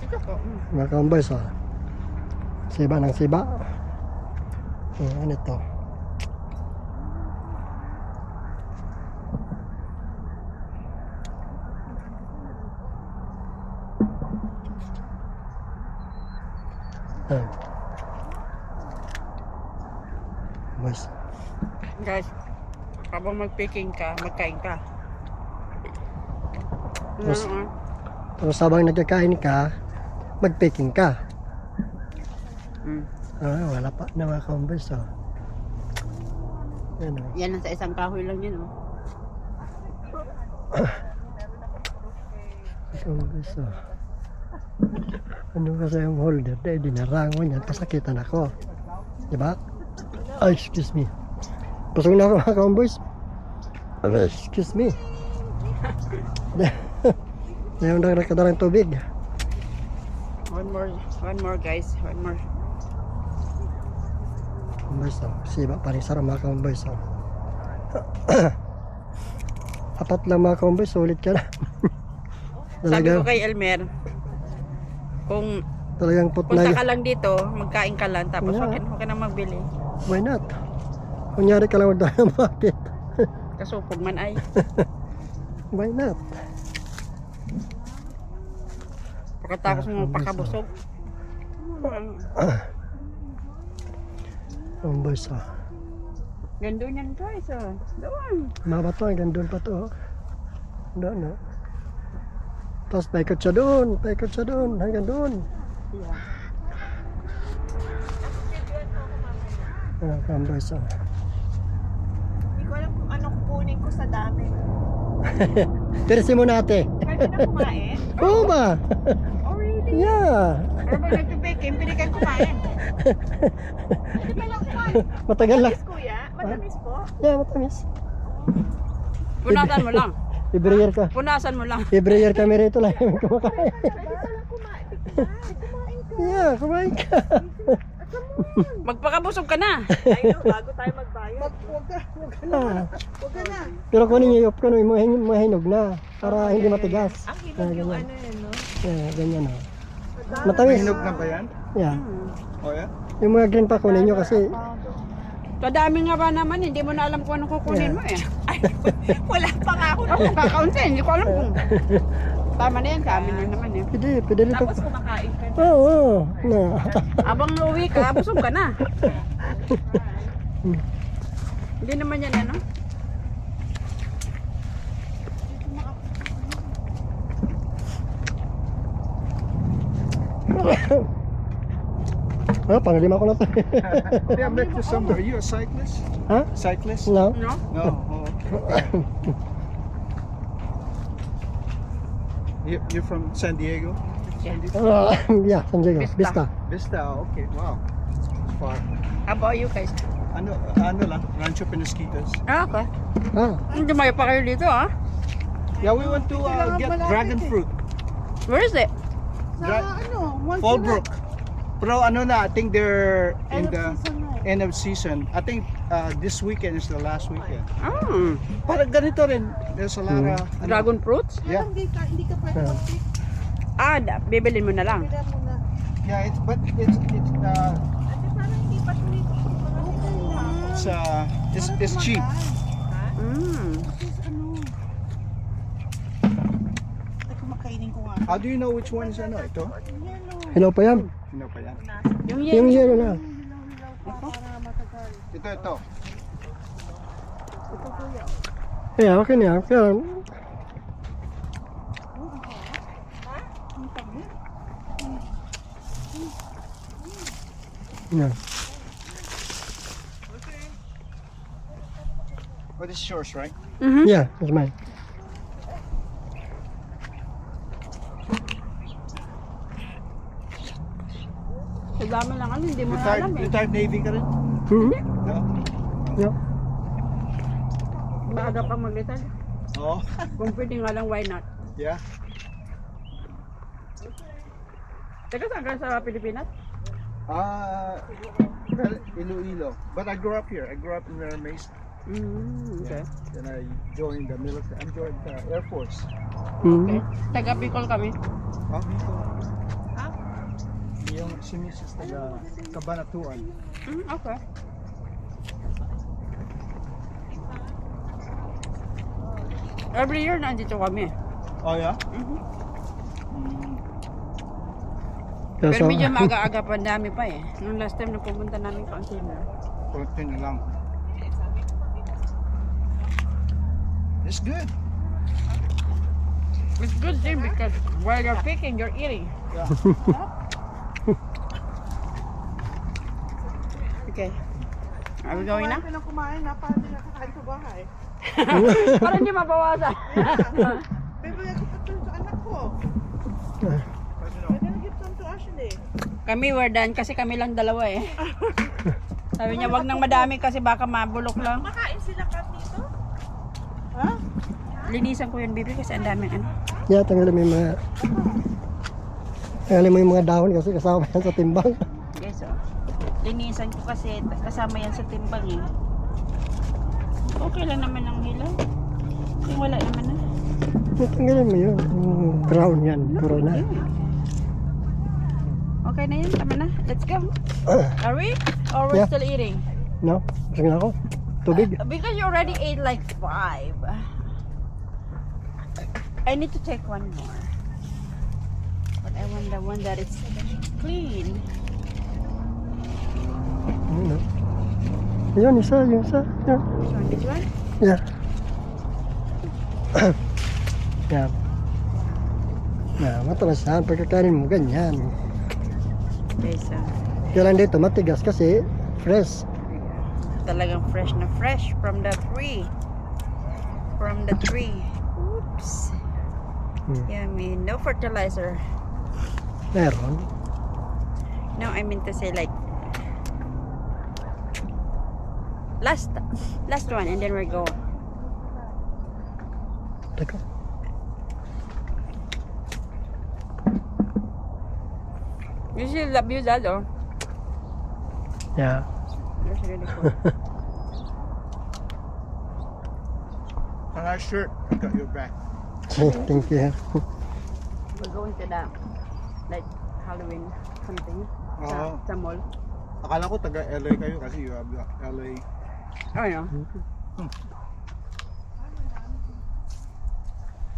Ito po. Mga ka-homeboys, oh. Siba ng siba. Ano ito? Boys. Guys, habang mag-picking ka, magkain ka. Tapos, tapos habang nagkakain ka, mag-picking ka. Wala pa na mga ka-homeboys, oh. Yan, oh. Yan, nasa isang kahoy lang yan, oh. Ka-homeboys, oh. Ano kasi yung holder? Dahil dinarangon yan, kasakitan ako. Diba? Ay, excuse me. Pasok na ako mga ka-homeboys. Excuse me. Ngayon na nakadalang tubig. One more guys, one more. Ka-homeboys, oh. Siba pa rin sarang mga ka-homeboys, oh. Apat lang mga ka-homeboys, sulit ka na. Sabi ko kay Elmer, kung Talagang punta putnay. ka lang dito, magkain ka lang, tapos Yeah. huwag ka na magbili. Why not? Kunyari ka lang magdala ng bakit. Kasupog man ay. Why not? Pagkatapos mo pakabusog. Ka-homeboys, oh. Ganda niyan guys, oh. Doon. Mabato, hanggang doon pa to. Doon, no? Tapos paikot siya doon, hanggang doon. Yeah. Ka-homeboys, oh. Hindi ko alam kung anong kukunin ko sa dami. Tirisi mo natin. Pwede na kumain? Oo ba? Oh, really? Yeah. Pero pag nagtubikin, pili kang kumain. Pwede pa lang kumain. Matagal lang. Matamis, kuya? Matamis po? Yeah, matamis. Punasan mo lang. Every year ka. Punasan mo lang. Every year kami rito lang kumakain. Pwede pa lang kumain. Kumain ka. Yeah, kumain ka. Magpakabusog ka na. Ayun, bago tayo magbayad. Huwag ka Ah. na. Pero kunin niyo yung kunin mo mahinog na para hindi matigas. Ang hinog yung ganyan. ano yun, no? Yeah, ganyan, oh. Matamis. Hinog na ba yan? Yeah. Oh, yeah? Yung mga green pa kunin niyo kasi Kadami nga ba naman, hindi mo na alam kung anong kukunin mo eh. Ay, wala pa nga ako. Ako, kakaunti, hindi ko alam kung tama na yan, sa amin lang naman eh. pwede rin to. Tapos kumakain ka na. Oo. Na. Abang uwi ka, busog ka na. Hindi naman yan ano. Panglima ko na to. Yeah, I met you somewhere. Are you a cyclist? Ha? Cyclist? No? No? No. Oh, okay. You're from San Diego? Yeah, San Diego. Vista. Vista. Vista, okay. Wow. It's far. How about you guys? Ano lang, Rancho Penasquitos. Ah, okay. Ah, Hindi may pa kayo dito ah. Yeah, we went to get dragon fruit. Where is it? Dra- ano? Fallbrook. Pero ano na, I think they're in End of the season na eh. end of season. I think this weekend is the last weekend. Ah, Parang ganito rin. There's a lot of... ano, dragon fruits? Yeah. Hindi ka pwede Yeah. mag-pick. Ah, bibilin mo na lang. Pila mo na. Yeah, it's Ate, parang hindi pa tuloy ko. it's cheap. Mm. Ano? Ay, kumakainin ko nga. How do you know which one is ano? Ito? Yellow. hello pa yan. Sino pa yan? Yung Yung yellow. yelo na. Hilaw-hilaw pa para matagal. Ito. Ito kuya. Yeah, okay na. Kaya, yeah. Oh, this is yours, right? Mhm. Yeah, that's mine. Sa dami lang ano, hindi mo na alam eh. Retired Navy ka rin? Hmm? No? Yeah. Maaga pang maglitan. Oh, Kung pwede nga lang, why not? yeah. Teka, saan ka sa Pilipinas? Iloilo. But I grew up here. I grew up in Mira Mesa. Okay. Then I joined the military. I joined the Air Force. Hmm. Taga Bicol kami. Oh, dito. Sinis is taga Cabanatuan. Okay. Every year nandito kami. Oh yeah? Mhm. Mm. Kaya Pero so, medyo maaga-aga pa, dami pa eh. Nung last time na pumunta namin kaunti na. Konti na lang. It's good. It's good thing because while you're picking, you're eating. Yeah. Okay. Are we going na? Kumain ka ng kumain na, paano din nakakain sa bahay? Para hindi mabawasan. Bibili ko pa ito sa anak ko. Pwede na give some to Ashley. Kami we're done kasi kami lang dalawa eh. Sabi niya wag nang madami kasi baka mabulok lang. Makain sila kat dito? Ha? Linisan ko yun, baby, kasi ang daming ano. yeah, tanggalin mo yung mga dahon kasi kasama yan sa timbang. Okay, so linisan ko kasi kasama yan sa timbang eh. Okay lang naman ang hilaw. Yung wala naman na. Tanggalin mo yun. Yung crown yan, corona. Okay na yan, tama na. Let's go. Are we? Or we're Yeah. still eating? No? Busog na ako. Tubig. Because you already ate like 5. I need to take one more. But I want the one that is clean. Ano? Yun, isa. Yun. This one, this one? Yeah. Yeah. Yeah, matalas yan. Pagkakainin mo, ganyan. Okay, so Kaya lang dito, matigas kasi fresh. talagang fresh na fresh from the tree. From the tree. Oops. Yummy. No fertilizer. Meron. No, I mean to say like last one and then we're going. Teka. You still love you, Dad, oh. Yeah. That's really cool. A nice shirt. I got your back. Thank you. We're going to the like Halloween something Oo. sa mall. Akala ko taga LA kayo kasi you have LA. Oh, no.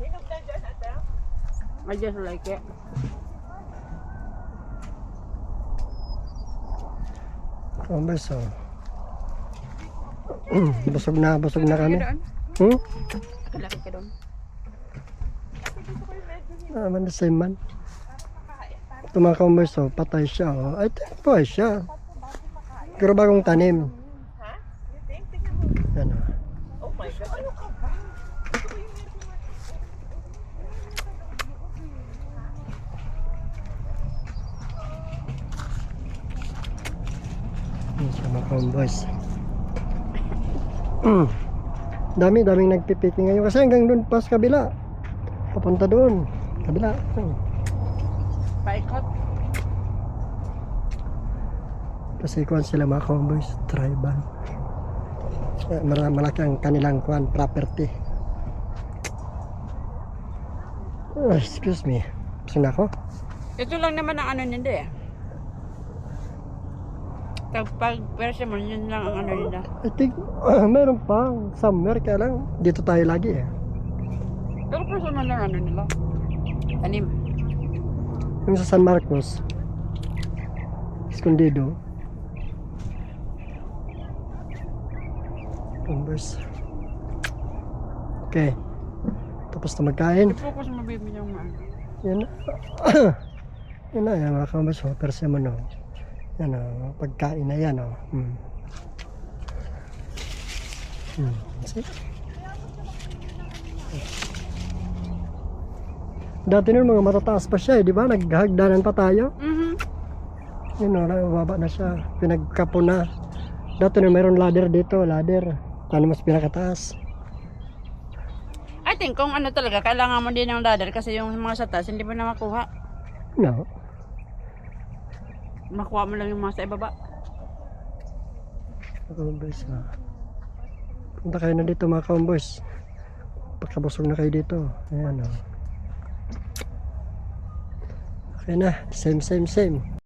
Hinog na dyan, ate. I just like it. Converse, oh. Busog na kami. Doon. Hmm? Kalaki ka doon. Naman the same man. Ito mga Converse, oh, patay siya. Oh. I think patay siya. Pero bagong tanim. Ha? You think? Tingnan mo. Yan, oh. Oh my God. Ano ka ba? Yan siya mga Converse. Daming nagpipiki ngayon kasi hanggang doon pas kabila. Papunta doon. Kabila. Paikot. Kasi kuhan sila mga Converse, tribal. Malaki ang kanilang kuhan, property. Oh, excuse me. Gusto na ako? Ito lang naman ang ano nila eh. Pag version mo, yun lang ang ano nila. I think, meron pa. Somewhere, kaya lang, dito tayo lagi eh. Pero personal lang ano nila. Anim. Yung sa San Marcos, escondido. Converse. Okay. Tapos na magkain. I-focus mo baby yung ano. Yan na. Yan na, yan mga Converse. Persimmon, oh. Yan o, pagkain na yan o. See? Dati nun mga matataas pa siya eh, di ba? Naghagdanan pa tayo. Yun o, nababa na siya. Pinagkapo na. Dati nun mayroon ladder dito, ladder. Ano mas pinakataas? I think kung ano talaga, kailangan mo din ng ladder kasi yung mga sa taas, hindi mo na makuha. No. Makuha mo lang yung mga sa ibaba. Converse na. Punta kayo na dito mga Converse. Pagkabusog na kayo dito. Ayan o. Okay na. Same.